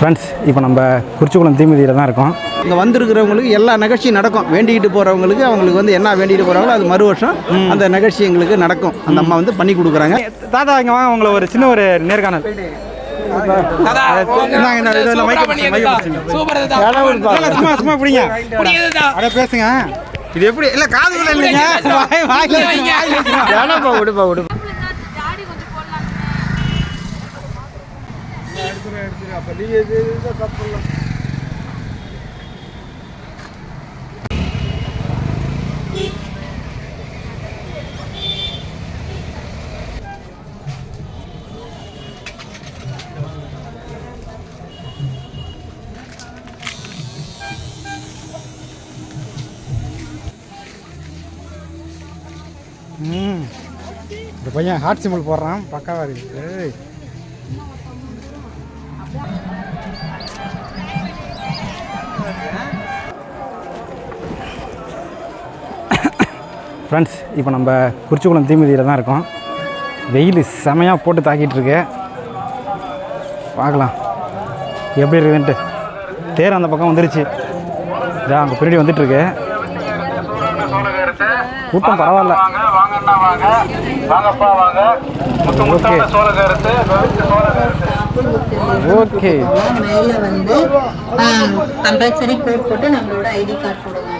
Friends, இப்போ நம்ம குறிச்சிக்குளம் தீமிதியில் தான் இருக்கோம். இங்கே வந்திருக்கிறவங்களுக்கு எல்லா நிகழ்ச்சியும் நடக்கும். வேண்டிக்கிட்டு போகிறவங்களுக்கு அவங்களுக்கு வந்து என்ன வேண்டிகிட்டு போகிறாங்களோ அது மறு வருஷம் அந்த நிகழ்ச்சி எங்களுக்கு நடக்கும். அந்த அம்மா வந்து பண்ணி கொடுக்குறாங்க. தாத்தா இங்கே வாங்க, உங்களை ஒரு சின்ன ஒரு நேர்காணல். சும்மா பிடிங்க, அப்படியே பேசுங்க. இது எப்படி இல்லை காது இல்லைங்க, விடுப்பா விடுப்பா. இந்த பையன் ஹார்ட் சிம்பிள் போடுறான், பக்காவாக இருக்குது. ஃப்ரெண்ட்ஸ், இப்போ நம்ம குறிச்சிக்குளம் தீமிதியில் தான் இருக்கோம். வெயில் செமையாக போட்டு தாக்கிட்டுருக்கு. பார்க்கலாம் எப்படி இருக்குதுன்ட்டு. தேர் அந்த பக்கம் வந்துருச்சு, இதான் அங்கே பின்னாடி வந்துட்டுருக்கு. கூட்டம் பரவாயில்ல. ஓகே, மேல வந்து கம்பல்சரி கோட் போட்டு நம்மளோட ஐடி கார்டு போடுங்க.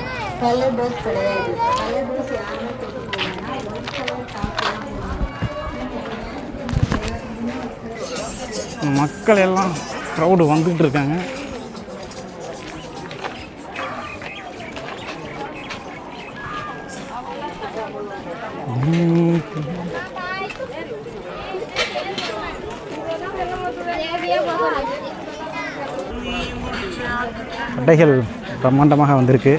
கலர் டோஸ் கிடையாது. கலர் டோஸ் யாருமே போட்டு போனா மக்கள் எல்லாம் க்ரௌடு வந்துக்கிட்டு இருக்காங்க. கடைகள் பிரம்மாண்டமாக வந்திருக்கு.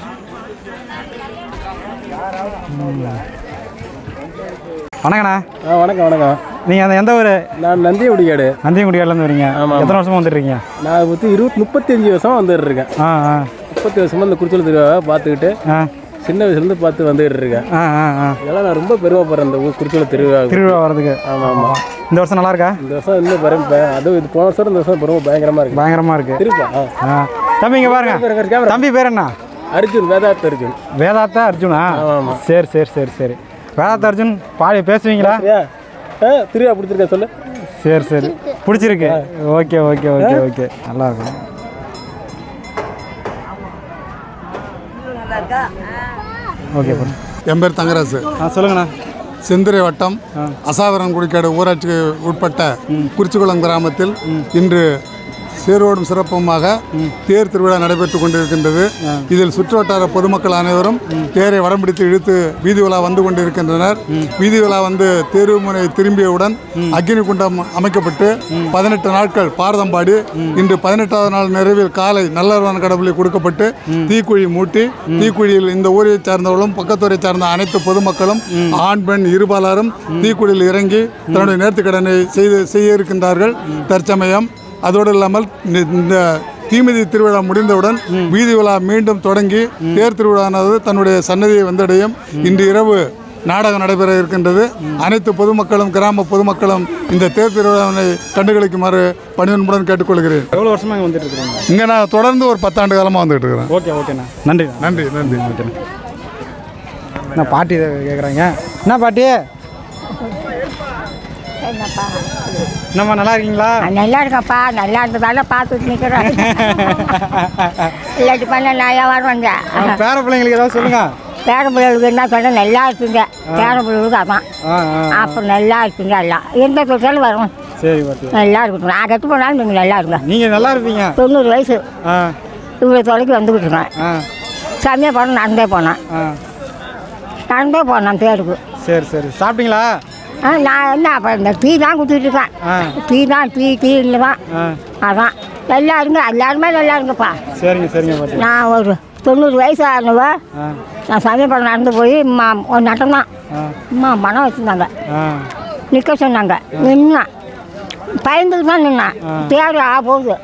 வணக்கண்ணா. வணக்கம் வணக்கம். நீங்கள் அந்த எந்த ஊர்? நான் நந்தியங்குடிக்காடு. நந்தியங்குடிக்காடுலேருந்து வரீங்க? ஆமாம். எத்தனை வருஷமாக வந்துட்டுருக்கீங்க? நான் 35 வருஷமாக வந்துட்டுருக்கேன். 30 வருஷமாக இந்த குறிச்சல் திருவிழாவை பார்த்துக்கிட்டு சின்ன வயசுலேருந்து பார்த்து வந்துகிட்டு இருக்கேன். இதெல்லாம் நான் ரொம்ப பெருமைப்படுறேன் இந்த குறிச்சல் திருவிழா வர்றதுக்கு. ஆமாம் ஆமாம். இந்த வருஷம் நல்லா இருக்கா? இந்த வருஷம் இன்னும் பெருமைப்பேன். அதுவும் இது போன வருஷம் இந்த வருஷம் ரொம்ப பயங்கரமாக இருக்குது. திருப்பா தம்பி இங்கே பாருங்க. தம்பி பேர் என்ன? அர்ஜுன். வேதார்த்த அர்ஜுன். வேதார்த்த அர்ஜுனா? ஆமாம். சரி சரி சரி சரி. வேதார்த்த அர்ஜுன் பாடி பேசுவீங்களா? திருவிழா பிடிச்சிருக்கா சொல்லு. சரி சரி, பிடிச்சிருக்கு. ஓகே ஓகே ஓகே ஓகே, நல்லா இருக்கும். ஓகே, என் பேர் தங்கராசு. சொல்லுங்கண்ணா. செந்துறை வட்டம் அசாவரன் குடிக்காடு ஊராட்சிக்கு உட்பட்ட குறிச்சிக்குளம் கிராமத்தில் இன்று சீரோடும் சிறப்புமாக தேர் திருவிழா நடைபெற்று கொண்டிருக்கின்றது. இதில் சுற்றுவட்டார பொதுமக்கள் அனைவரும் தேரை வடம் பிடித்து இழுத்து வீதி உலா வந்து கொண்டிருக்கின்றனர். வீதி உலா வந்து தேர்வுமுனை திரும்பியவுடன் அக்னி குண்டம் அமைக்கப்பட்டு 18 நாட்கள் பாரதம் பாடி இன்று 18வது நாள் நிறைவில் காலை நல்லவன் கடவுளை கொடுக்கப்பட்டு தீக்குழி மூட்டி தீக்குழியில் இந்த ஊரை சார்ந்தவர்களும் பக்கத்தூரை சார்ந்த அனைத்து பொதுமக்களும் ஆண் பெண் இருபாலரும் தீக்குழியில் இறங்கி தன்னுடைய நேர்த்திக்கடனை செய்ய இருக்கின்றார்கள் தற்சமயம். அதோடு இல்லாமல் இந்த தீமிதி திருவிழா முடிந்தவுடன் வீதி விழா மீண்டும் தொடங்கி தேர் திருவிழானது தன்னுடைய சன்னதியை வந்தடையும். இன்று இரவு நாடகம் நடைபெற இருக்கின்றது. அனைத்து பொதுமக்களும் கிராம பொதுமக்களும் இந்த தேர் திருவிழாவினை கண்டுகளிக்குமாறு பணிவன்புடன் கேட்டுக்கொள்கிறேன். எவ்வளோ வருஷமாக இங்கே வந்துட்டு இருக்கிறீங்க? இங்கே நான் தொடர்ந்து ஒரு 10 ஆண்டு காலமாக வந்துட்டு இருக்கிறேன். ஓகே ஓகேண்ணா, நன்றி நன்றி நன்றி. என்ன பாட்டி கேட்குறாங்க? என்ன பாட்டி? என்னம்மா நல்லா இருக்கீங்களா? நல்லா இருக்கப்பா. நல்லா இருந்ததால பார்த்துட்டு நிற்கிறேன். இல்லாட்டி பண்ண நான் வியாபாரம் வந்தேன். பேர பிள்ளைங்களுக்கு ஏதாவது சொல்லுங்க. பேர பிள்ளைகளுக்கு என்ன சொன்னால் நல்லா இருக்குங்க. பேர பிள்ளைகளுக்கு அதான். அப்புறம் நல்லா இருக்குங்க. எல்லாம் எந்த தொட்டாலும் வரும். சரி பாட்டி, நல்லா இருக்கட்டும். நான் கெட்டு போனாலும் நீங்கள் நல்லா இருங்க. நீங்கள் நல்லா இருப்பீங்க. 90 வயசு இவ்வளோ தொலைக்கு வந்துக்கிட்டு இருக்கேன். சாமியாக போனேன், நடந்தே போனேன் தேருக்கு. சரி சரி, சாப்பிட்டீங்களா? நான் என்ன அப்போ இந்த டீ தான் குடிச்சிட்டு இருக்கேன். டீ இல்லை தான். அதான் நல்லா இருங்க. எல்லாருமே நல்லா இருங்கப்பா. சரிங்க சரிங்க பாட்டி. நான் ஒரு 90 வயசு ஆனவ. நான் சமயப்படம் நடந்து போய் ஒரு நட்டம் தான் மனம் வச்சுருந்தாங்க. நிற்க சொன்னாங்க. நின்னா பயந்துக்கு தான் நின்னேன். தேர் போகுது.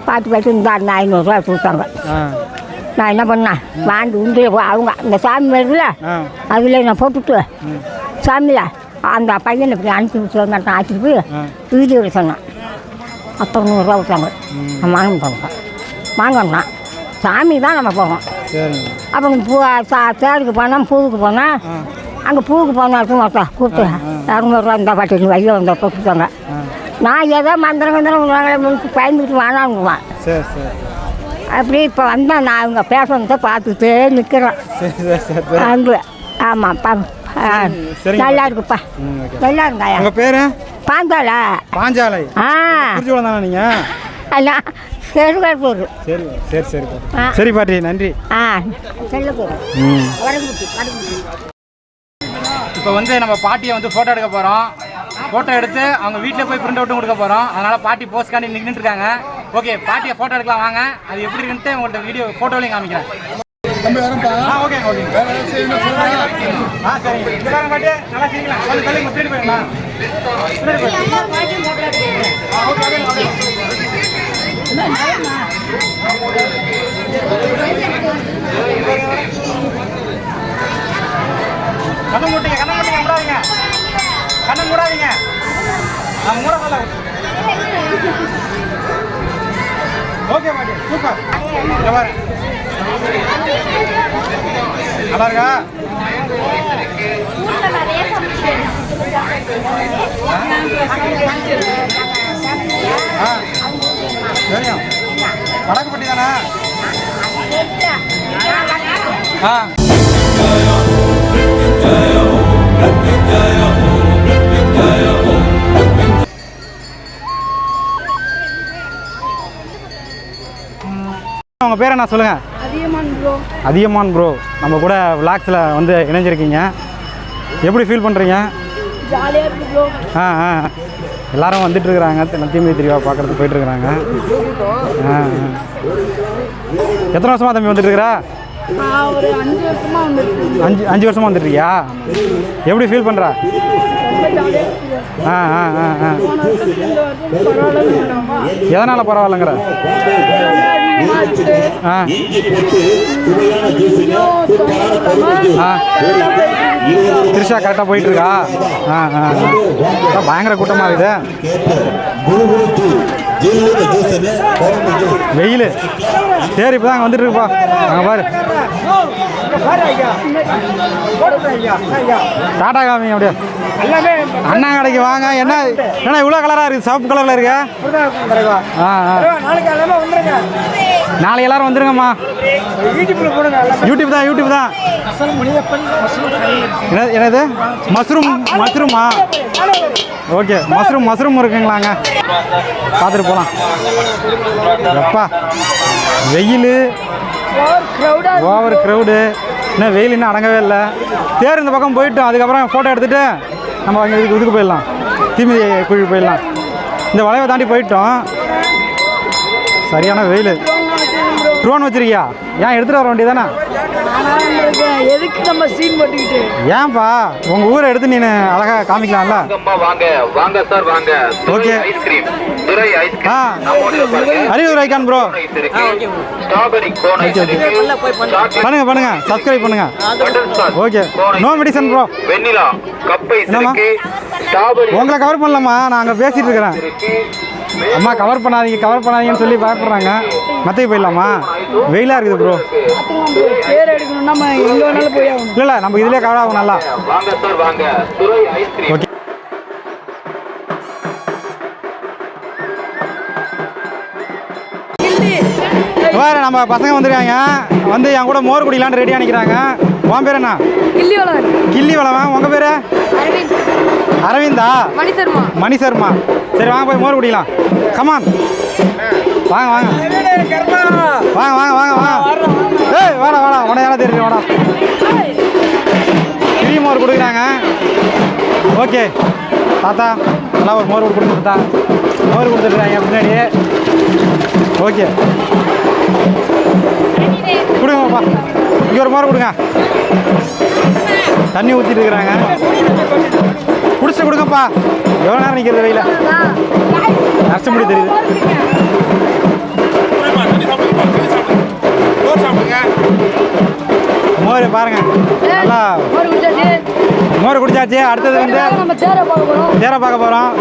பார்த்து இந்த 500 கொடுத்தாங்க. நான் என்ன பண்ணேன், வாங்கி உண்டியில் அவங்க இந்த சாமி வருதுல்ல அதில் நான் போட்டுட்டு சாமியில் அந்த பையனை இப்படி அனுப்பி விட்டு ஆக்கிட்டு போய் வீடியோவில் சொன்னான். அப்புறம் 100 ரூபா விட்டாங்க. நான் வாங்க போனேன். வாங்கினோம் சாமி தான் நம்ம போவோம். சரிங்க. அப்புறம் தேருக்கு போனோம், பூவுக்கு போனால் அங்கே பூவுக்கு போன இடத்துல ஒருத்தா கூப்பிட்டு 200 ரூபா இருந்தால் பாட்டு வழியில் வந்தப்போ கொடுத்தாங்க. நான் ஏதோ மந்திரம் பயந்துக்கிட்டு வேணாங்குவேன். சரி சரி. அப்படி இப்போ வந்தால் நான் அவங்க பேசுறதை பார்த்துட்டே நிற்கிறேன். சரி சரி சரி. அங்கே ஆமாப்பா. நல்லா இருக்குப்பா. நல்லா இருந்தாயா? உங்கள் பேர்? பாஞ்சாலா. பாஞ்சாலை. ஆ குறிச்சிக்குளம் தானே நீங்கள்? அல்ல செருகூர். சரி சரி சரிப்பா. சரி பாட்டி, நன்றி. ஆ செல்லுக்கூர். இப்போ வந்து நம்ம பாட்டியை வந்து ஃபோட்டோ எடுக்க போகிறோம். ஃபோட்டோ எடுத்து அவங்க வீட்டில் போய் பிரிண்ட் அவுட்டும் கொடுக்க போகிறோம். அதனால் பாட்டி போஸ்ட்காண்டி நின்றுட்டு இருக்காங்க. ஓகே, பாட்டியை ஃபோட்டோ எடுக்கலாம் வாங்க. அது எப்படி இருக்குன்ட்டு உங்கள்கிட்ட வீடியோ ஃபோட்டோலையும் காமிக்கிறேன். Okay okay. சரிங்க. இந்த பாருங்க பாட்டி, நல்லா செய்யலாம். பின்னாடி போயிடலாம். பின்னாடி போயிடலாம். ஓகே. கண்ணை மூட்டிங்க மூடாதீங்க. கண்ணை மூடாதீங்க. நான் மூட சொல்ல. ஓகே பாட்டி, சூப்பர். பாரு நல்லா இருக்கா? சரியா? வடக்குப்பட்டி தானே? உங்கள் பேர் என்ன சொல்லுங்கள்? அதியமான் ப்ரோ. நம்ம கூட விளாக்ஸில் வந்து இணைஞ்சிருக்கீங்க. எப்படி ஃபீல் பண்ணுறீங்க? ஜாலியாக இருக்கு ப்ரோ. எல்லாரும் வந்துட்டுருக்குறாங்க. தீமிதி திருவிழா பார்க்குறதுக்கு போயிட்டுருக்குறாங்க. எத்தனை வருஷமாக தம்பி வந்துட்டுருக்குறா? ஒரு 5 வருஷமாக வந்துருக்கு. 5 வருஷமாக வந்துட்டுருக்கியா? எப்படி ஃபீல் பண்ணுறா? எதனால் பரவாயில்லைங்கிற? திருஷா கரெக்டாக போயிட்டுருக்கா? பயங்கர கூட்டமாக இருக்குது. வெயில் சரி. இப்போ தான் வந்துட்டு இருக்குப்பா. அங்கே பாரு. டாடா காமிங்க அப்படியே. அண்ணா கடைக்கு வாங்க. என்ன இவ்வளோ கலராக இருக்குது? சிவப்பு கலரில் இருக்கு. நாளைக்கு எல்லாரும் வந்துருங்கம்மா. யூடியூப் தான். என்னது மஷ்ரூமா? Okay, mushroom இருக்குங்களாங்க. பார்த்துட்டு போகலாம். எப்பா வெயில், ஓவர் க்ரௌடு. இன்னும் வெயில் இன்னும் அடங்கவே இல்லை. தேர் இந்த பக்கம் போயிட்டோம். அதுக்கப்புறம் ஃபோட்டோ எடுத்துகிட்டு நம்ம அங்கே இதுக்கு போயிடலாம். தீமிதி குழிக்கு போயிடலாம். இந்த வளைவை தாண்டி போயிட்டோம். சரியான வெயில். ட்ரோன் வச்சிருக்கியா? ஏன் எடுத்துகிட்டு வர வேண்டியதானே? எதுக்கு நம்ம சீன் போட்டுக்கிட்டு? ஏன்பா உங்கள் ஊரை எடுத்து நீ அழகாக காமிக்கலாம்ல? ஓகே. Ariyalur icon bro. பண்ணுங்க சப்ஸ்கிரைப் பண்ணுங்க. ஓகே. No medicine bro. என்னம்மா உங்களை கவர் பண்ணலாமா? நான் அங்கே பேசிகிட்டு இருக்கிறேன். அம்மா கவர் பண்ணாதீங்கன்னு சொல்லி பயப்படுறாங்க. மற்ற போயிடலாமா? வெயிலாக இருக்குது ப்ரோ. பேர் எடுக்கணும். நம்ம எங்கே வேணாலும் போய் ஆகணும். இல்லை நம்ம இதிலே கவர் ஆகும் நல்லா. ஓகே. வேறு நம்ம பசங்க வந்துருக்காங்க. வந்து என் கூட மோர் குடிக்கலான்னு ரெடியாக நிற்கிறாங்க. உன் பேர் என்ன? கிள்ளி வளவன். உங்கள் பேர்? அரவிந்தா? மணி சர்மா. சரி வாங்க போய் மோர் குடிக்கலாம். கமான் வாங்க. ஏய் வாடா உன யாரா தெரியுது? வாடா. கிளி மோர் கொடுக்குறாங்க. ஓகே தாத்தா நல்லா ஒரு மோர் கொடுத்துட்டா. மோர் கொடுத்துட்றாங்க பின்னாடி. ஓகே கொடுங்கப்பா. இங்கே ஒரு மோர் கொடுங்க. தண்ணி ஊற்றிட்டு இருக்கிறாங்க. குடிச்சிட்டு கொடுங்கப்பா. எவ்வளோ நேரம் நிற்கிறது வெயில? நஷ்டம் முடி தெரியுது. மோர் பாருங்க நல்லா மோர் குடிச்சாச்சு. அடுத்தது வந்து தேரை பார்க்க போகிறோம்.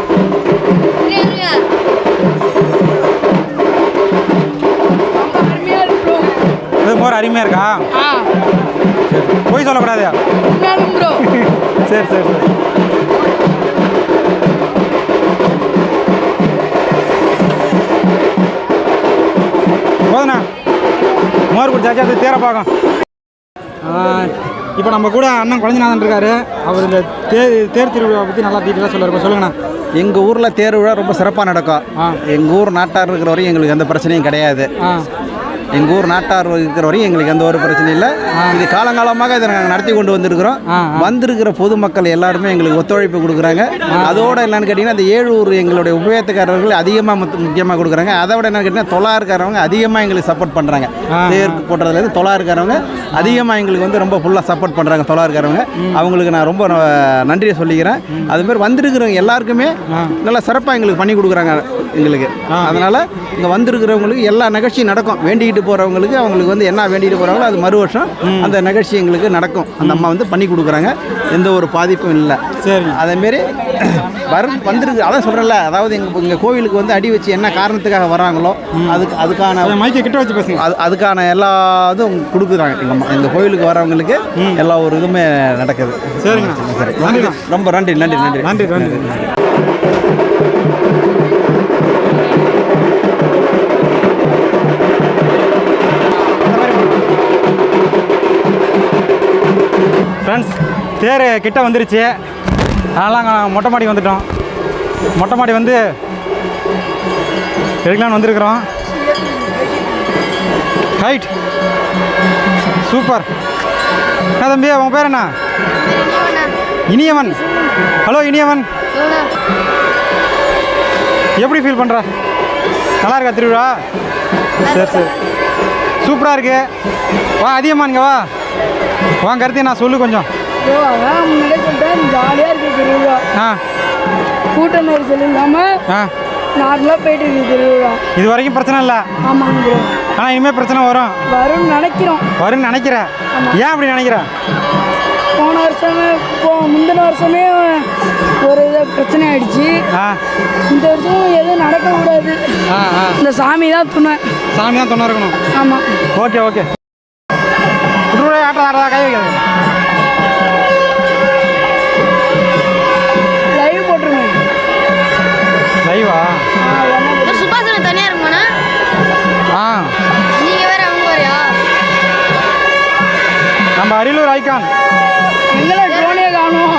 அருமையாக இருக்கா? போய் சொல்லக்கூடாது. ப்ரோ சரி சரி சரி. போதுண்ணா, மோர் குடிச்சாச்சு, அது தேரை பார்க்கும். இப்போ நம்ம கூட அண்ணன் குழந்தைநாதன் இருக்காரு. அவர் இந்த தேர் திருவிழாவை பற்றி நல்லா டீட்டெயிலாக சொல்லுவார். சொல்லுங்கண்ணா. எங்கள் ஊரில் தேர் விழா ரொம்ப சிறப்பாக நடக்கும். எங்கள் ஊர் நாட்டார் இருக்கிற வரையும் எங்களுக்கு எந்த பிரச்சனையும் கிடையாது. எங்கள் ஊர் நாட்டார் இருக்கிற வரையும் எங்களுக்கு எந்த ஒரு பிரச்சனையும் இல்லை. இது காலங்காலமாக இதை நாங்கள் நடத்தி கொண்டு வந்திருக்கிறோம். வந்திருக்கிற பொதுமக்கள் எல்லாருமே எங்களுக்கு ஒத்துழைப்பு கொடுக்குறாங்க. அதோட என்னென்னு கேட்டிங்கன்னா, இந்த ஏழூர் எங்களுடைய உபயோகத்துக்காரர்கள் அதிகமாக முக்கியமாக கொடுக்குறாங்க. அதை விட என்னென்னு கேட்டிங்கன்னா, தொழாருக்காரவங்க அதிகமாக எங்களுக்கு சப்போர்ட் பண்ணுறாங்க. தேர் போட்டதுலேருந்து தொழாருக்காரவங்க அதிகமாக எங்களுக்கு வந்து ரொம்ப ஃபுல்லாக சப்போர்ட் பண்ணுறாங்க. தொழாருக்காரவங்க அவங்களுக்கு நான் ரொம்ப நன்றியை சொல்லிக்கிறேன். அதுமாதிரி வந்திருக்கிறவங்க எல்லாருக்குமே நல்லா சிறப்பாக எங்களுக்கு பண்ணி கொடுக்குறாங்க எங்களுக்கு. அதனால் இங்கே வந்திருக்கிறவங்களுக்கு எல்லா நிகழ்ச்சியும் நடக்கும். வேண்டிக்கிட்டு போகிறவங்களுக்கு அவங்களுக்கு வந்து என்ன வேண்டிட்டு போகிறாங்களோ அது மறு வருஷம் அந்த நிகழ்ச்சி எங்களுக்கு நடக்கும். அந்த அம்மா வந்து பண்ணி கொடுக்குறாங்க. எந்த ஒரு பாதிப்பும் இல்லை. சரி. அதேமாரி வந்திருக்கு. அதான் சொல்கிறேன்ல, அதாவது எங்கள் கோவிலுக்கு வந்து அடி வச்சு என்ன காரணத்துக்காக வராங்களோ அதுக்கான மைக்கை கிட்ட வச்சு பேசுங்க. அதுக்கான எல்லா இதுவும் கொடுக்குறாங்க. எங்கள் கோவிலுக்கு வரவங்களுக்கு எல்லா ஒரு இதுவுமே நடக்குது. சரிங்க. சரி, ரொம்ப நன்றி நன்றி நன்றி நன்றி நன்றி. ஃப்ரெண்ட்ஸ், தேர் கிட்ட வந்துருச்சு. அதனால் நாங்கள் மொட்டை மாடி வந்துட்டோம். மொட்டை மாடி வந்து எடுக்கலான்னு வந்திருக்கிறோம். Height super. என்ன தம்பி, உன் பேர் என்ன? இனியவன். ஹலோ இனியவன், எப்படி ஃபீல் பண்ணுற? நல்லா இருக்கா திருவிழா? சரி சரி, சூப்பராக இருக்கு. வா அதிகமாக இங்கே வா. உன் கருத்தையும் நான் சொல்லு கொஞ்சம். முன்னாடியே சொல்லிட்டேன், ஜாலியாக இருக்குது திருவிழா. கூட்ட நெரிசல் இல்லாமல் நார்மலாக போயிட்டு இருக்குது திருவிழா. இது வரைக்கும் பிரச்சனை இல்லை. ஆமாங்க ப்ரோ. ஆனால் இனிமேல் பிரச்சனை வரும்னு நினைக்கிறோம். வரும்னு நினைக்கிறேன். ஏன் அப்படி நினைக்கிறேன்? போன வருஷமே முந்தின வருஷமே ஒரு பிரச்சனை ஆயிடுச்சு. இந்த வருஷம் எதுவும் நடக்கக்கூடாது. இந்த சாமி தான் துணை. சாமி தான் துணை இருக்கணும். ஆமாம். Okay okay. ஆட்டா கை வைக்கிறது. லைவ் போட்டுருங்க. லைவா? சுபாஷ் தனியாக இருக்குமாண்ணா? நீங்கள் வேற அவங்க வேறையா? நம்ம அரியலூர் ஐகான் எங்களை ட்ரோனே காணும்.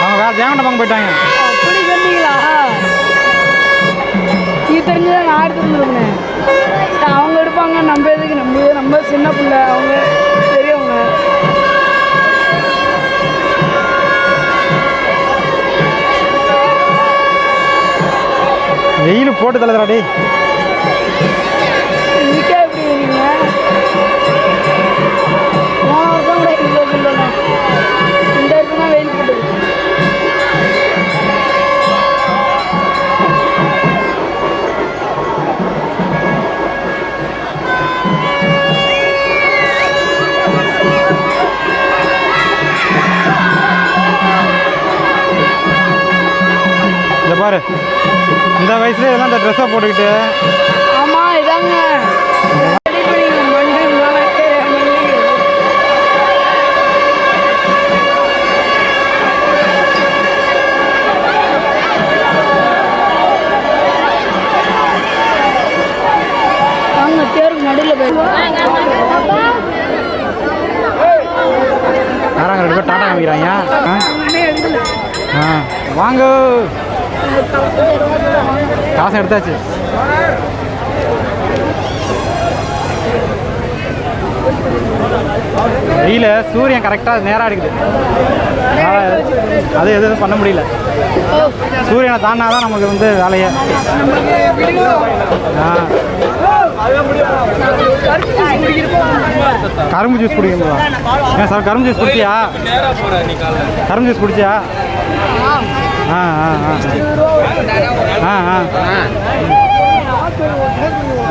அவங்க வேறு ஜெயங்கொண்டம் போயிட்டாங்க. அப்படி சொன்னீங்களா? இது தெரிஞ்சுதான் நான் எடுத்து வந்துருக்கேன். அவங்க எடுப்பாங்க, நம்ம எதுக்கு? நம்ம சின்ன பிள்ளை, அவங்க பெரியவங்க. வெயில் போட்டு தள்ளுறாடி. இதுக்கே எப்படி இருக்கீங்க? போன வருஷம் கூட இவ்வளோ இல்லைண்ணா. இந்த வருஷம் தான் வெயில் போட்டுது. பாரு, இந்த வயசுல இதெல்லாம் இந்த ட்ரெஸ்ஸை போட்டுக்கிட்டு. ஆமாம், இதாங்க வாங்க தேருக்கு நடுவில் போயிருக்கோம். யாராங்க ரெண்டு பேர் டாட்டா காமிக்கிறாங்க. வாங்க, காசை எடுத்தாச்சு. வெயில சூரியன் கரெக்டாக நேராக இருக்குது. அது எதுவும் பண்ண முடியல. சூரியனை தாண்டாதான் நமக்கு வந்து வேலையை. கரும்பு ஜூஸ் குடிக்கணுங்களா? ஏன் சார் கரும்பு ஜூஸ் குடிச்சியா? கரும்பு ஜூஸ் குடிச்சியா?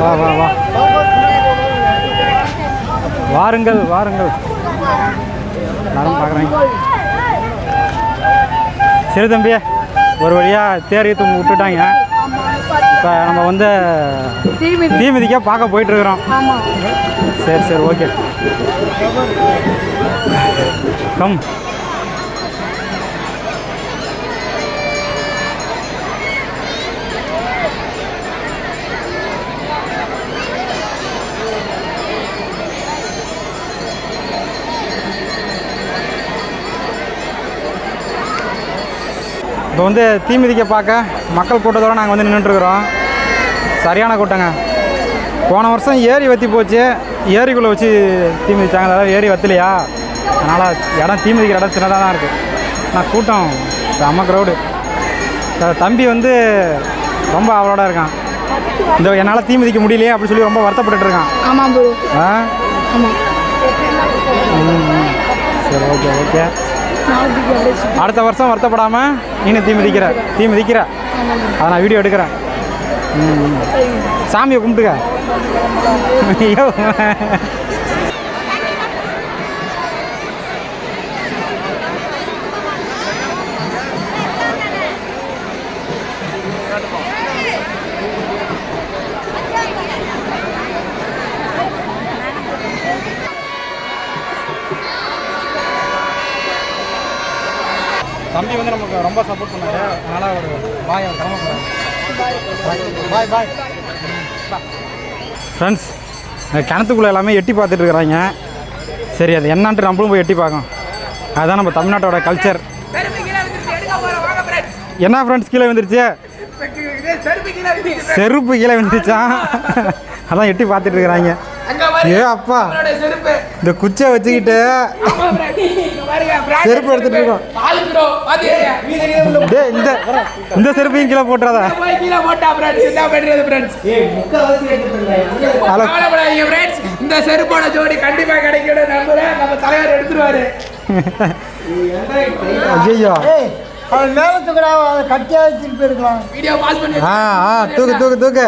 வா வா வா, வாருங்கள் வாருங்கள். நானும் பார்க்குறேன். சரி தம்பி, ஒரு வழியாக தேர் தூங்க விட்டுட்டாங்க. இப்போ நம்ம வந்து தீ மிதிக்க பார்க்க போயிட்டுருக்குறோம். ஆமாம். சரி சரி ஓகே கம். இப்போ வந்து தீ மிதிக்க பார்க்க மக்கள் கூட்டத்தோடு நாங்கள் வந்து நின்றுட்டுருக்குறோம். சரியான கூட்டங்க. போன வருஷம் ஏரி வற்றி போச்சு, ஏரிக்குள்ளே வச்சு தீ மிதிச்சாங்க. அதாவது ஏரி வத்தலையா, அதனால் இடம் தீ மிதிக்கிற இடம் சின்னதாக தான் இருக்குது. ஆனால் கூட்டம் செம்ம க்ரௌடு. தம்பி வந்து ரொம்ப அவளோட இருக்கான். இந்த என்னால் தீ மிதிக்க முடியலையே அப்படின்னு சொல்லி ரொம்ப வருத்தப்பட்டு இருக்கான். ஆமாம் ப்ரோ. ஆ ஆமாம். சரி ஓகே ஓகே. அடுத்த வருஷம் வருத்தப்படாமல் நீனும் தீ மிதிக்கிற அதை நான் வீடியோ எடுக்கிறேன். சாமியை கும்பிட்டுக்க. ஐயோ தம்பி வந்து நமக்கு ரொம்ப சப்போர்ட் பண்ணாரு. அதனால் ஒரு பாய் அவர் கிளம்ப பாய் பாய். ஃப்ரெண்ட்ஸ், கிணத்துக்குள்ளே எல்லாமே எட்டி பார்த்துட்டு இருக்கிறாங்க. சரி, அது என்னான்ட்டு நம்மளும் போய் எட்டி பார்க்கோம். அதுதான் நம்ம தமிழ்நாட்டோட கல்ச்சர். என்ன ஃப்ரெண்ட்ஸ் கீழே வந்துருச்சு? செருப்பு கீழே வந்துருச்சான். அதான் எட்டி பார்த்துட்டு இருக்கிறாங்க. ஏ அப்பா, இந்த குச்சை வச்சுக்கிட்டு செருப்பு எடுத்துட்டு இருக்கோம். இந்த செருப்பையும் கீழே போட்டுறதா? இந்த செருப்போட ஜோடி கண்டிப்பா கிடைக்கும். நம்ம தலைவர் எடுத்துருவாரு. ஐயோ, தூக்கு தூக்கு தூக்கு.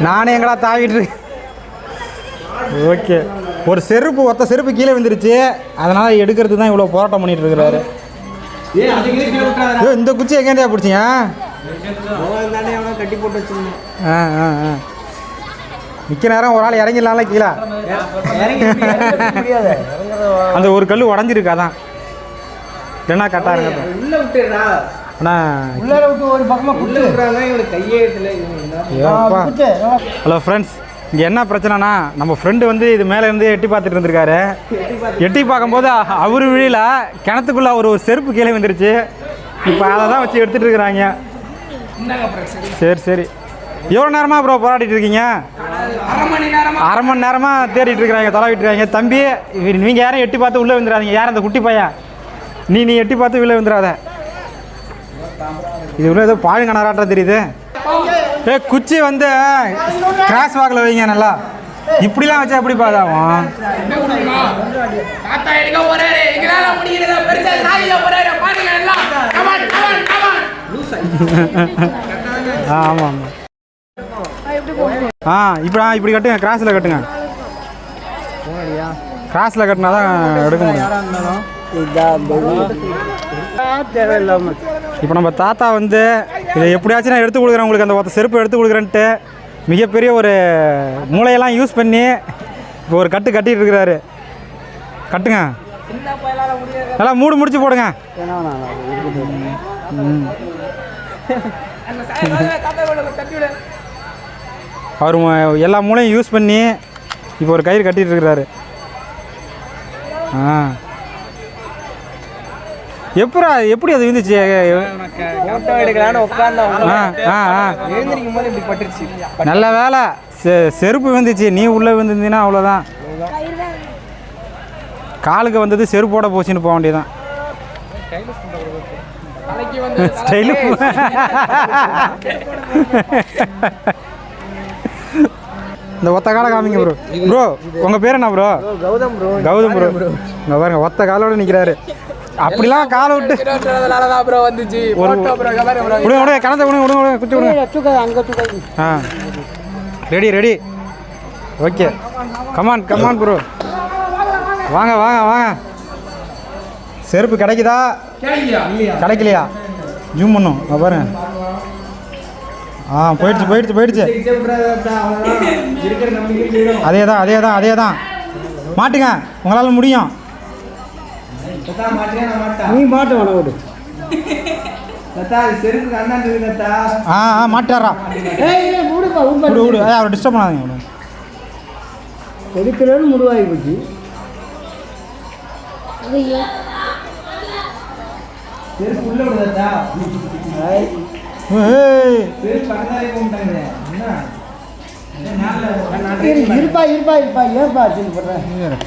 நானே எங்கடா தாவிட்டு இருக்கேன். ஓகே, ஒரு செருப்பு ஒத்த செருப்பு கீழே வந்துருச்சு. அதனால் எடுக்கிறது தான் இவ்வளோ போராட்டம் பண்ணிட்டு இருக்கிறாரு. இந்த குச்சி எங்கேயா பிடிச்சிங்க? கட்டி போட்டு வச்சுருந்தேன். நிற்க நேரம் ஒரு ஆள் இறங்கிடலாம்ல கீழே. அந்த ஒரு கல் உடஞ்சிருக்கு. அதான் இல்லைன்னா கரெக்டாக இருங்க. ஹலோ ஃப்ரெண்ட்ஸ், இங்கே என்ன பிரச்சனைனா, நம்ம ஃப்ரெண்டு வந்து இது மேலேருந்து எட்டி பார்த்துட்டு இருந்திருக்காரு. எட்டி பார்க்கும்போது அவர் விழியில் கிணத்துக்குள்ளே ஒரு செருப்பு கீழே வந்துருச்சு. இப்போ அதை தான் வச்சு எடுத்துகிட்டு இருக்கிறாங்க. சரி சரி. எவ்வளோ நேரமாக ப்ரோ போராடிட்டு இருக்கீங்க? அரை மணி நேரமாக தேடிட்டு இருக்கிறாங்க, தொலைவிட்டு இருக்காங்க. தம்பி, நீங்கள் யாரும் எட்டி பார்த்து உள்ளே வந்துடாதீங்க. யார் அந்த குட்டி பையன்? நீ எட்டி பார்த்து உள்ளே வந்துடாத. இது உள்ள ஏதோ பாழ் கணராட்டம் தெரியுது. குச்சி வந்து கிராஸ் வாக்கில் வைங்க. நல்லா இப்படிலாம் வச்சா எப்படி பாதாவும்? ஆமாம் ஆமாம். இப்படி கட்டுங்க, கிராஸில் கட்டுங்க. கிராஸில் கட்டினா தான் எடுக்க முடியும். இப்போ நம்ம தாத்தா வந்து இதை எப்படியாச்சும் நான் எடுத்து கொடுக்குறேன் உங்களுக்கு, அந்த ஒருத்த செருப்பு எடுத்து கொடுக்குறேன்ட்டு மிகப்பெரிய ஒரு மூளையெல்லாம் யூஸ் பண்ணி இப்போ ஒரு கட்டிட்டு இருக்கிறாரு. கட்டுங்க, நல்லா மூடு முடிச்சு போடுங்க. அவர் எல்லா மூளையும் யூஸ் பண்ணி இப்போ ஒரு கயிறு கட்டிகிட்டு இருக்கிறாரு. எப்படி அது இருந்துச்சு? நல்ல வேலை செருப்பு வந்துச்சு. நீ உள்ளே வந்துருந்தீங்கன்னா அவ்வளோதான். காலுக்கு வந்தது செருப்போட போச்சுன்னு போக வேண்டியதான். ஸ்டைலு இந்த ஒத்த காலை காமிங்க ப்ரோ. ப்ரோ, உங்கள் பேர் என்ன bro? Gautham bro. Gautham bro. இங்கே பாருங்க, ஒத்த காலோட நிற்கிறாரு. அப்படிலாம் காலை விட்டு கணத்தை விடுங்க, குச்சி விடுங்க. ஆ, ready ready. Okay, come on come on bro. வாங்க வாங்க வாங்க. செருப்பு கிடைக்குதா? கிடைக்கலையா? ஜூம் பண்ணும் பாருங்க. போயிடுச்சு அதே தான் மாட்டுங்க, உங்களால் முடியும். நீ மாட்டு வேணா விடு. மாட்டாரா விடு அவரை டிஸ்டர்ப் பண்ணாதீங்க. எடுக்கிறேன்னு முடிவாகி போச்சு.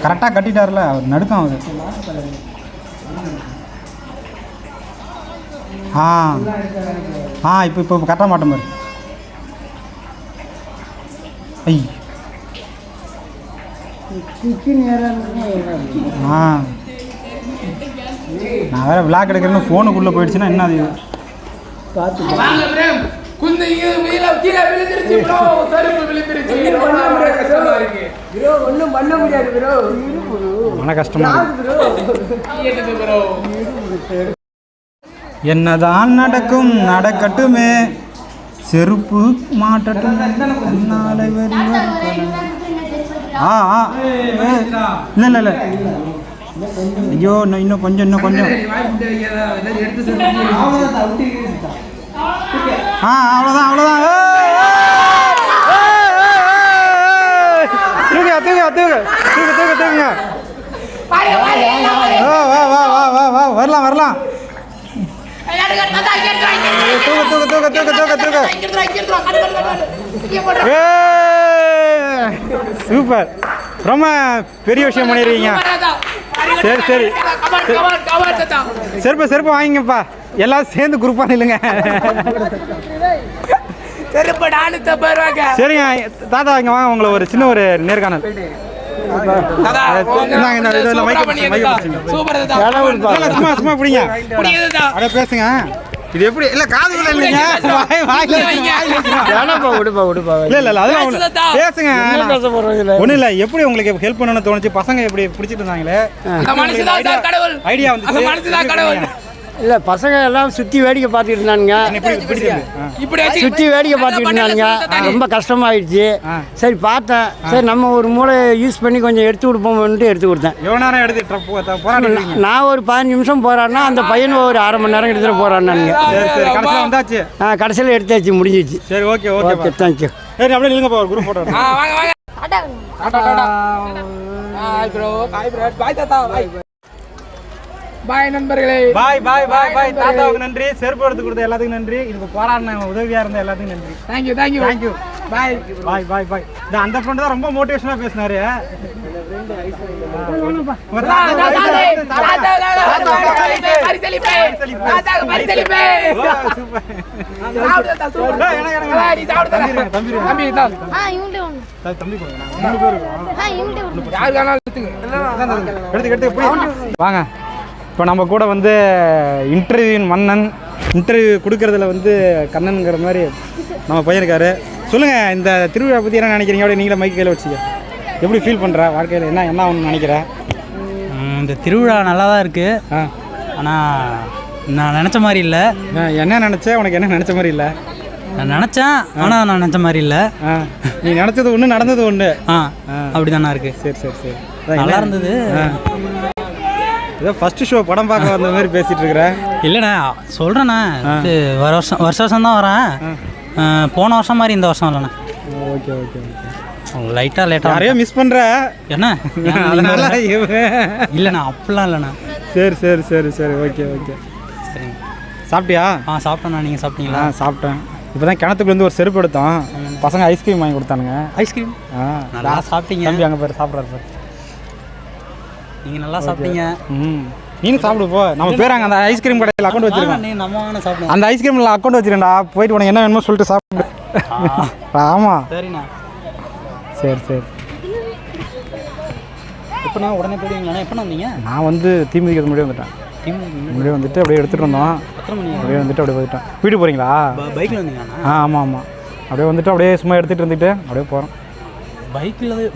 கரெக்டாக கட்டிட்டார்ல அவர், நடுக்கம் அவர். இப்போ கட்ட மாட்டோம் பாரு. ஐ நான் வேற விளாக் எடுக்கிறேன்னு ஃபோனுக்குள்ளே போயிடுச்சுன்னா என்ன அது? கஷ்டமா என்னதான் நடக்கும் நடக்கட்டுமே, செருப்பு மாட்டட்டும். இல்லை ஐயோ இன்னும் கொஞ்சம் அவ்வளோதான் தூக்குங்க. வரலாம் சூப்பர், ரொம்ப பெரிய விஷயம் பண்ணிருக்கீங்க. சரி செருப்பு வாங்கிங்கப்பா, எல்லாரும் சேர்ந்து குரூப்பா நில்லுங்க. சரிங்க தாத்தா, இங்க வாங்க, உங்களை ஒரு சின்ன ஒரு நேர்காணல். சும்மா பிடிங்க, அப்படியே பேசுங்க. இது எப்படி இல்ல காதுல இல்லைங்க, இல்ல அதெல்லாம் பேசுங்க. ஒன்றும் இல்லை, எப்படி உங்களுக்கு ஹெல்ப் பண்ணணும்னு தோணுச்சு? பசங்க எப்படி பிடிச்சிட்டு இருந்தாங்களே, ஐடியா வந்து இல்லை பசங்க எல்லாம் சுற்றி வேடிக்கை பார்த்துட்டு இருந்தானுங்க. சுற்றி வேடிக்கை பார்த்துட்டு இருந்தானுங்க, ரொம்ப கஷ்டமாயிடுச்சு. சரி பார்த்தேன், சரி நம்ம ஒரு மூளை யூஸ் பண்ணி கொஞ்சம் எடுத்து கொடுப்போம்ட்டு எடுத்து கொடுத்தேன். எவ்வளோ நேரம் எடுத்து நான் ஒரு 15 நிமிஷம் போகிறான்னா அந்த பையன் ஒரு அரை மணி நேரம் எடுத்துகிட்டு போகிறான்னானுங்க. வந்தாச்சு, கடைசியில் எடுத்தாச்சு, முடிஞ்சிச்சு. சரி ஓகே தேங்க்யூ. சரி அப்படியே இல்லைங்க, ஒரு குரூப் போட்டோ. பாய் நண்பர்களே, பாய் தாத்தாவுக்கு நன்றி, செருப்பு எடுத்து கொடுத்த எல்லாத்துக்கும் நன்றி, இதுக்கு போராடின உதவியா இருந்த எல்லாத்துக்கும் நன்றி. Thank you bye. அந்த ஃப்ரெண்ட் தான் ரொம்ப மோட்டிவேஷனா பேசினாரு. வாங்க. இப்போ நம்ம கூட வந்து இன்டர்வியூவின் மன்னன், இன்டர்வியூ கொடுக்கறதுல வந்து கண்ணனுங்கிற மாதிரி நம்ம பையன் இருக்காரு. சொல்லுங்கள், இந்த திருவிழா பற்றி என்ன நினைக்கிறீங்க? அப்படியே நீங்களே மைக்கு கையில் வச்சுக்க. எப்படி ஃபீல் பண்ணுற வாழ்க்கையில், என்ன ஒன்று நினைக்கிறேன்? இந்த திருவிழா நல்லா தான் இருக்குது, ஆனால் நான் நினச்ச மாதிரி இல்லை. என்ன நினச்சேன்? உனக்கு என்ன நினச்ச மாதிரி இல்லை? நான் நினச்சேன், ஆனால் நான் நினச்ச மாதிரி இல்லை. நீ நினச்சது ஒன்று, நடந்தது ஒன்று. அப்படி தானே இருக்குது. சரி நல்லா இருந்தது. ஏதோ ஃபஸ்ட்டு ஷோ படம் பார்க்க வந்த மாதிரி பேசிகிட்டு இருக்கிறேன். இல்லைண்ணா சொல்கிறேண்ணா, இது வருஷம் தான் வரேன். போன வருஷம் மாதிரி இந்த வருஷம் இல்லைண்ணா. ஓகே லேட்டாக நிறைய மிஸ் பண்ணுற என்ன? அதனால இல்லைண்ணா அப்படிலாம் இல்லைண்ணா. சரி ஓகே சரிங்க. சாப்பிட்டியா? சாப்பிட்டேண்ணா. நீங்கள் சாப்பிட்டீங்களா? சாப்பிட்டேன். இப்போ தான் கிணத்துக்குள்ளேருந்து ஒரு செருப்பு எடுத்தோம், பசங்க ஐஸ்கிரீம் வாங்கி கொடுத்தானுங்க. ஐஸ்கிரீம் நல்லா சாப்பிட்டீங்க. தம்பி அங்கே பேர் சாப்பிட்றாரு சார். நீங்கள் நல்லா சாப்பிட்டீங்க. நீனும் சாப்பிடு போ. நம்ம பேராங்க அந்த ஐஸ்கிரீம் கடையில் அக்கௌண்ட் வச்சிருக்கேன். நம்ம சாப்பிடுவோம். அந்த ஐஸ்கிரீமில் அக்கௌண்ட் வச்சிருக்கேன்டா, போயிட்டு உனக்கு என்ன வேணுமோ சொல்லிட்டு சாப்பிடு. ஆமாம் சரிண்ணா. சரி எப்போண்ணா உடனே போயிடுவீங்களா? எப்போ வந்தீங்க? நான் வந்து தீமிதிக்கிறது முன்னாடியே வந்துட்டேன். வந்துட்டு அப்படியே எடுத்துகிட்டு வந்தோம். அப்படியே வந்துட்டு அப்படியே போயிட்டேன். வீட்டுக்கு போகிறீங்களா? பைக்கில் வந்தீங்களா? ஆமாம் அப்படியே வந்துட்டு அப்படியே சும்மா எடுத்துகிட்டு இருந்துட்டு அப்படியே போகிறோம். பைக்கில் வந்து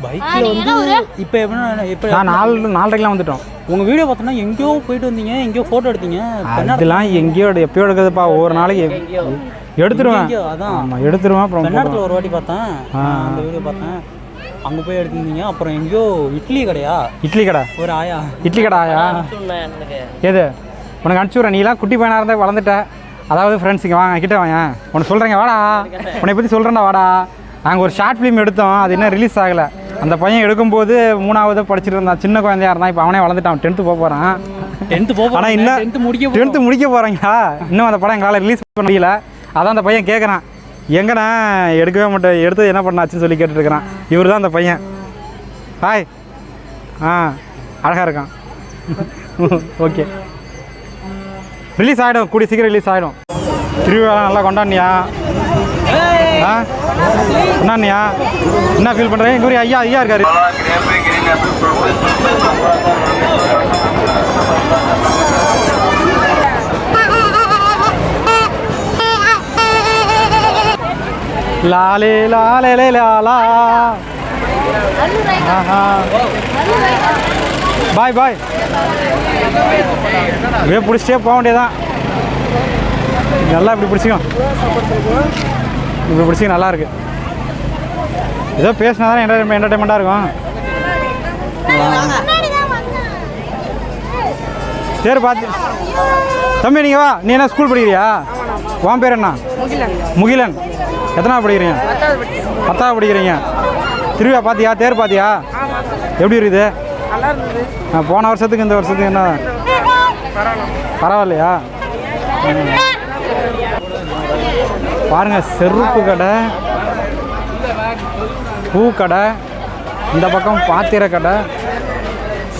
இப்போ எப்போ நான் 4:30க்கெலாம் வந்துட்டோம். உங்கள் வீடியோ பார்த்தோன்னா எங்கேயோ போயிட்டு வந்தீங்க, எங்கேயோ ஃபோட்டோ எடுத்தீங்க. அதெல்லாம் எங்கேயோ எப்பயோ எடுக்குதுப்பா. ஒவ்வொரு நாளைக்கு எடுத்துருவேன். அதான் ஆமாம் எடுத்துருவேன். அப்புறம் கர்நாடகத்தில் ஒரு வாட்டி பார்த்தேன், அந்த வீடியோ பார்த்தேன். அங்கே போய் எடுத்துருந்தீங்க. அப்புறம் எங்கேயோ இட்லி கடையா, இட்லி கடை, ஒரு ஆயா, இட்லி கடை ஆயா எது உனக்கு அனுப்பிச்சி விட்றேன். நீலாம் குட்டி பையனாக இருந்தால் வளர்ந்துட்ட. அதாவது ஃப்ரெண்ட்ஸ் இங்கே வாங்க, கிட்டே வாங்க, உனக்கு சொல்கிறேங்க வாடா, உன்னை பற்றி சொல்கிறேன்டா வாடா. நாங்கள் ஒரு ஷார்ட் ஃபிலிம் எடுத்தோம், அது இன்னும் ரிலீஸ் ஆகலை. அந்த பையன் எடுக்கும்போது 3வது படிச்சுட்டு இருந்தான், சின்ன குழந்தையாக இருந்தான். இப்போ அவனே வளர்ந்துட்டான், 10th போக போகிறான். 10th போக, ஆனால் இன்னும் 10th முடிக்க போகிறாங்களா? இன்னும் அந்த படம் எங்களால் ரிலீஸ் பண்ண முடியல. அதான் அந்த பையன் கேட்குறான், எங்கண்ணா எடுக்கவே மாட்டேன், எடுத்து என்ன பண்ணாச்சுன்னு சொல்லி கேட்டுருக்கிறான். இவர் தான் அந்த பையன். ஹாய். அழகாக இருக்கான். ஓகே, ரிலீஸ் ஆகிடும், கூடிய சீக்கிரம் ரிலீஸ் ஆகிடும். திருவிழா நல்லா கொண்டாடினியா? கொண்டாடினியா? என்ன ஃபீல் பண்ணுறேன்? இங்கே ஒரு ஐயா இருக்காரு. லாலே லாலே லாலா. பாய் பாய். அப்படியே பிடிச்சிட்டே போக வேண்டியதான். நல்லா இப்படி பிடிச்சிக்கும், இப்படி பிடிச்சிக்க நல்லா இருக்கு. ஏதோ பேசினா தான் என்டர்டைன்மெண்ட்டாக இருக்கும். சரி பார்த்து தம்பி நீங்கள் வா. நீ என்ன ஸ்கூல் படிக்கிறியா? உன் பேர் என்ன? முகிலன். எத்தனாவது படிக்கிறீங்க? 10வது படிக்கிறீங்க. திருவிழா பார்த்தியா? தேர் பார்த்தியா? எப்படி இருக்குது? போன வருஷத்துக்கு இந்த வருஷத்துக்கு என்ன பரவாயில்லையா? பாருங்க, செருப்பு கடை, பூக்கடை, இந்த பக்கம் பாத்திர கடை,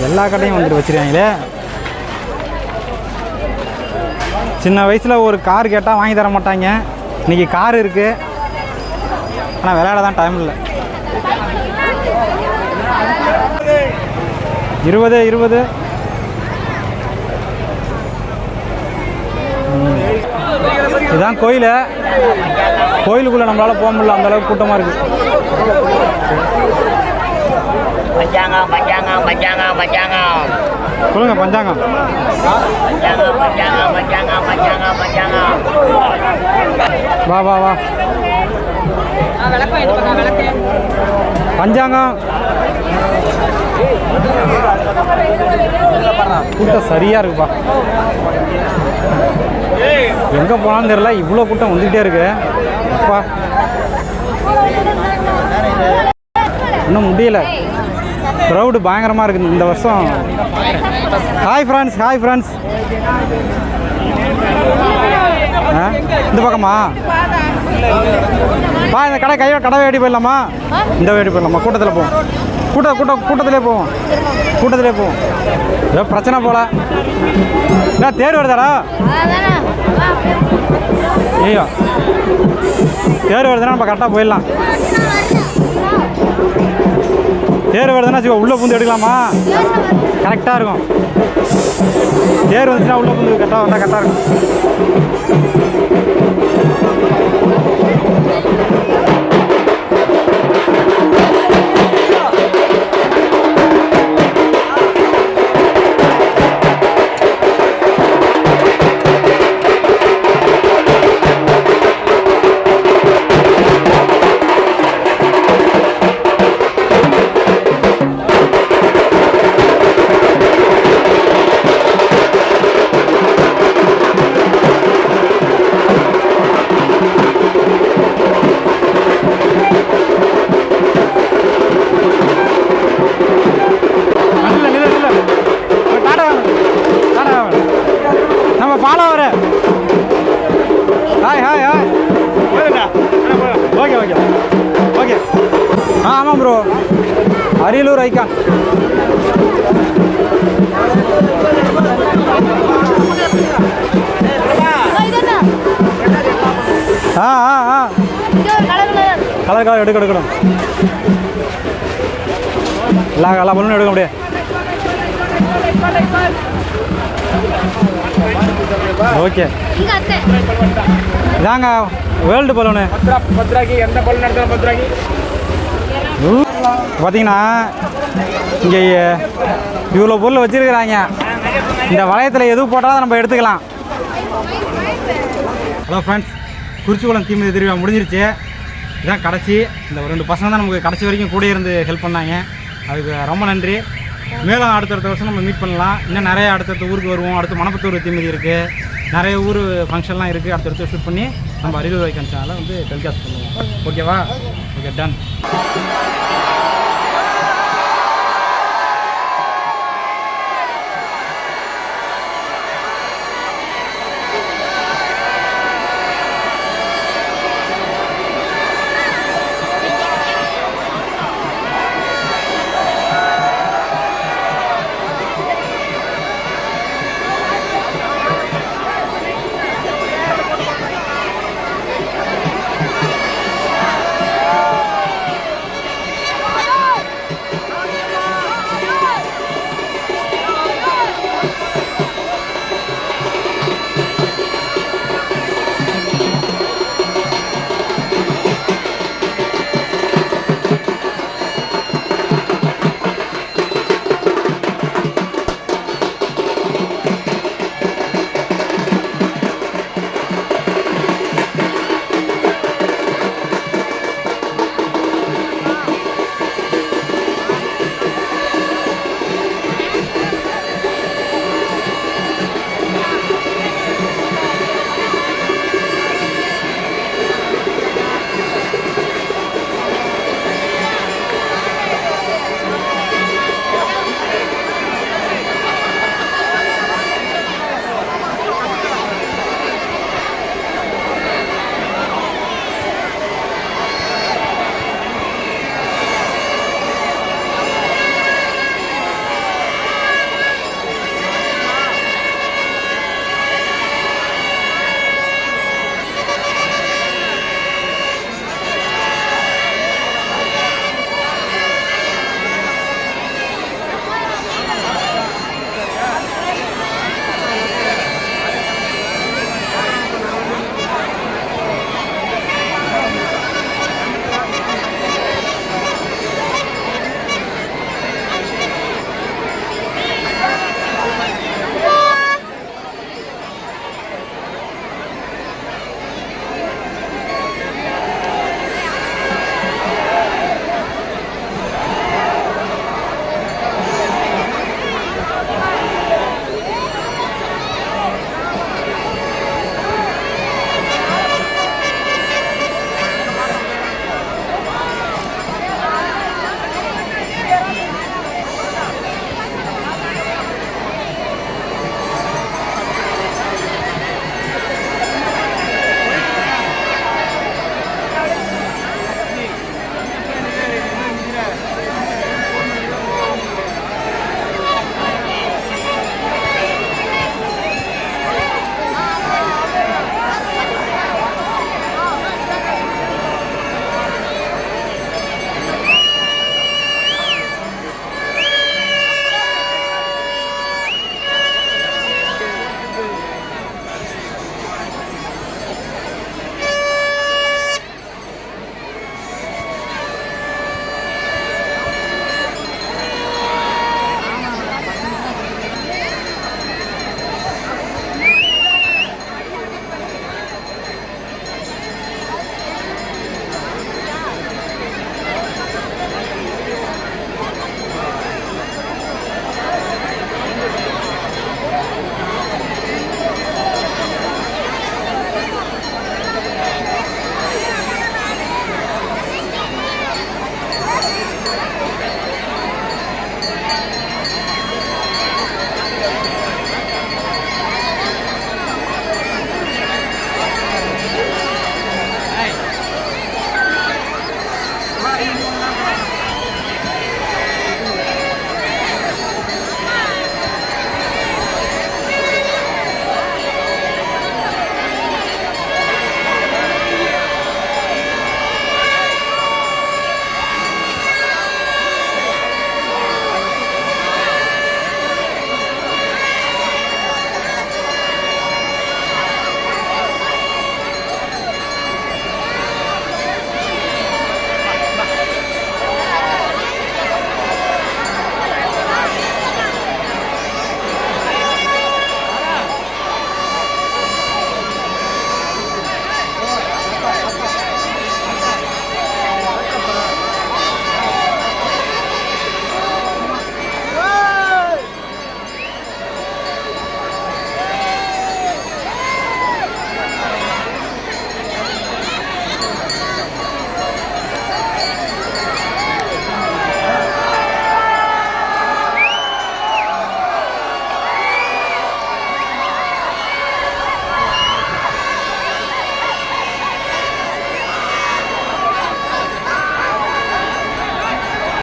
எல்லா கடையும் வந்துட்டு வச்சுருக்காங்களே. சின்ன வயசில் ஒரு கார் கேட்டால் வாங்கி தர மாட்டாங்க. இன்றைக்கி கார் இருக்குது, ஆனால் விளையாட தான் டைம் இல்லை. 20 இதுதான் கோயில். கோயிலுக்குள்ளே நம்மளால் போக முடியல, அந்தளவுக்கு கூட்டமாக இருக்குது. சொல்லுங்க பஞ்சாங்கம். வா வா வா. பஞ்சாங்கம் கூட்டம் சரியாக இருக்குப்பா. எங்கே போனாலும் தெரியல, இவ்வளோ கூட்டம் வந்துக்கிட்டே இருக்கு. அப்பா இன்னும் முடியல, க்ரௌடு பயங்கரமாக இருக்குது இந்த வருஷம். Hi friends, hi friends. இந்த பக்கமா வா, இந்த கடை வேடி போயிடலாமா? இந்த வேடி போயிடலாமா? கூட்டத்தில் போவோம், கூட்டத்திலே போவோம், கூட்டத்திலே போவோம். ஏதோ பிரச்சனை போல. என்ன தேர் வருதாடா? ஐயோ, தேர் வருதுன்னா நம்ம கரெக்டாக போயிடலாம். தேர் வருதுன்னா சிவா உள்ளே பூந்து எடுக்கலாமா? கரெக்டாக இருக்கும். தேர் வந்துச்சுன்னா உள்ளே பூந்து கரெக்டாக வந்தால் கரெக்டாக இருக்கும். ஆமாம் ப்ரோ, அரியலூர் ஐக்கான். கலர் எடுக்கணும். எல்லா பலூனும் எடுக்க முடியாது. ஓகே, இதாங்க வேர்ல்டு பலூனு. பார்த்தீங்கன்னா இங்கே இவ்வளோ பொருள் வச்சுருக்கிறாங்க. இந்த வளையத்தில் எது போட்டாலும் நம்ம எடுத்துக்கலாம். ஹலோ ஃப்ரெண்ட்ஸ், குறிச்சிக்குளம் தீமிதி திருவிழா முடிஞ்சிருச்சு. இதான் கடைசி. இந்த 2 பசங்க தான் நமக்கு கடைசி வரைக்கும் கூட இருந்து ஹெல்ப் பண்ணாங்க. அதுக்கு ரொம்ப நன்றி. மேலும் அடுத்தடுத்த வருஷம் நம்ம மீட் பண்ணலாம். இன்னும் நிறைய அடுத்தடுத்த ஊருக்கு வருவோம். அடுத்து மணப்பத்தூர் தீமிதி இருக்குது, நிறைய ஊர் ஃபங்க்ஷன்லாம் இருக்குது. அடுத்தடுத்து ஷூட் பண்ணி நம்ம அரியலூர் வைக்கன் சேனலை வந்து டெலிகாஸ்ட் பண்ணுவோம். ஓகேவா? Okay, ton.